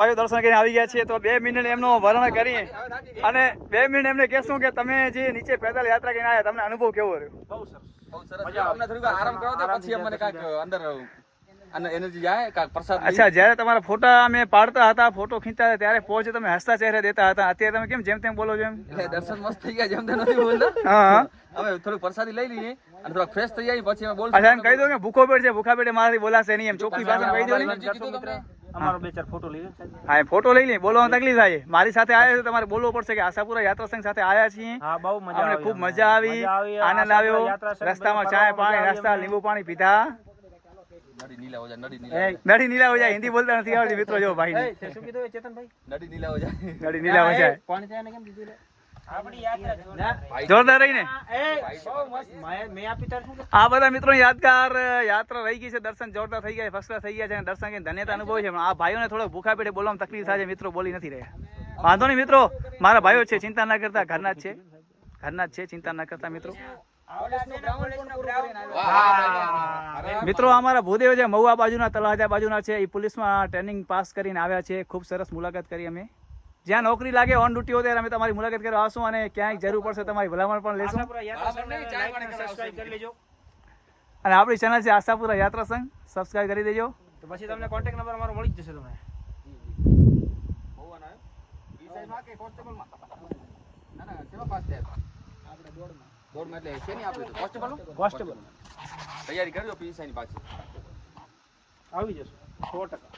ભાઈઓ દર્શન કરીને આવી ગયા છીએ તો 2 મિનિટ એમનો વર્ણન કરીએ અને 2 મિનિટ એમને કહેશું કે તમે જે નીચે પેદલ યાત્રા કરીને આવ્યા તમને અનુભવ કેવો રહ્યો? બહુ સરસ મજા. અમને થોડીક આરામ કરો તો પછી અમને કાંઈક અંદર એનર્જી જાય કાંઈક પ્રસાદ. અચ્છા, જ્યારે તમારા ફોટા અમે પાડતા હતા, ફોટો ખીંચતા હતા ત્યારે પહોંચે તમે હસતા ચહેરે દેતા હતા, અત્યારે તમે કેમ જેમ તેમ બોલો છો એમ? દર્શન મસ્ત થઈ ગયા જેમ તેમ નથી બોલતા. હા, હવે થોડીક પ્રસાદી લઈ લઈએ અને થોડા ફ્રેશ થઈ જાય પછી અમે બોલ. અચ્છા, એમ કહી દો કે ભૂખો પેટ છે, ભૂખા પેટે મારાથી બોલાશે નહીં, એમ ચોખ્ખી ભાષામાં કહી દો ને. અમારો 2-4 ફોટો લઈ લો. હા, ફોટો લઈ લઈએ, બોલવામાં તકલીફ થાય. મારી સાથે આવ્યા છે તમારે બોલવું પડશે કે આશાપુરા યાત્રા સંઘ સાથે આવ્યા છીએ. હા, બહુ મજા અમને આવી. ખૂબ મજા આવી, આનંદ આવ્યો. રસ્તામાં ચાય પાણી નાસ્તા લીંબુ પાણી પીધા. નડી નીલા હો જાય, નડી નીલા હો જાય, હિન્દી બોલતા નથી આવડતી મિત્રો. જો ભાઈ શું કીધું ચેતનભાઈ? નડી નીલા હો જાય. નડી નીલા હો જાય. પાણી ત્યાં કેમ દીધું? આપણી યાત્રા જોરદાર રહી ને. બહુ મસ્ત. મેં આપી તાર શું? આ બધા મિત્રો યાદગાર યાત્રા રહી ગઈ છે. દર્શન જોરદાર થઈ ગયા, ફર્સ્ટ ક્લાસ થઈ ગયા છે. દર્શન કરીને ધન્યતા અનુભવી છે. પણ આ ભાઈઓને થોડો ભૂખા પેટે બોલવામાં તકલીફ થાય છે મિત્રો, બોલી નથી રહ્યા. વાંધો નહીં મિત્રો, મારા ભાઈઓ છે, ચિંતા ના કરતા, ઘરના જ છે, ચિંતા ના કરતા મિત્રો. મિત્રો અમારા ભૂદેવ છે, મહુવા બાજુના, તળાજા બાજુના છે. એ પોલીસમાં ટ્રેનિંગ પાસ કરીને આવ્યા છે. ખૂબ સરસ મુલાકાત કરી અમે. જ્યાં નોકરી લાગે ઓન ડ્યુટી હોય ત્યારે અમે તમારી મુલાકાત કરવા આવશું અને ક્યાંય જરૂર પડશે તમારી ભલામણ પણ લેશું. અને આપણી ચેનલ છે આશાપુરા યાત્રા સંઘ, સબસ્ક્રાઇબ કરી દેજો. તો પછી તમને કોન્ટેક્ટ નંબર અમારો મળી જ જશે. તમને કોન્સ્ટેબલ તૈયારી કરજો પીએસઆઈ ની પાછી આવી જશે 100%.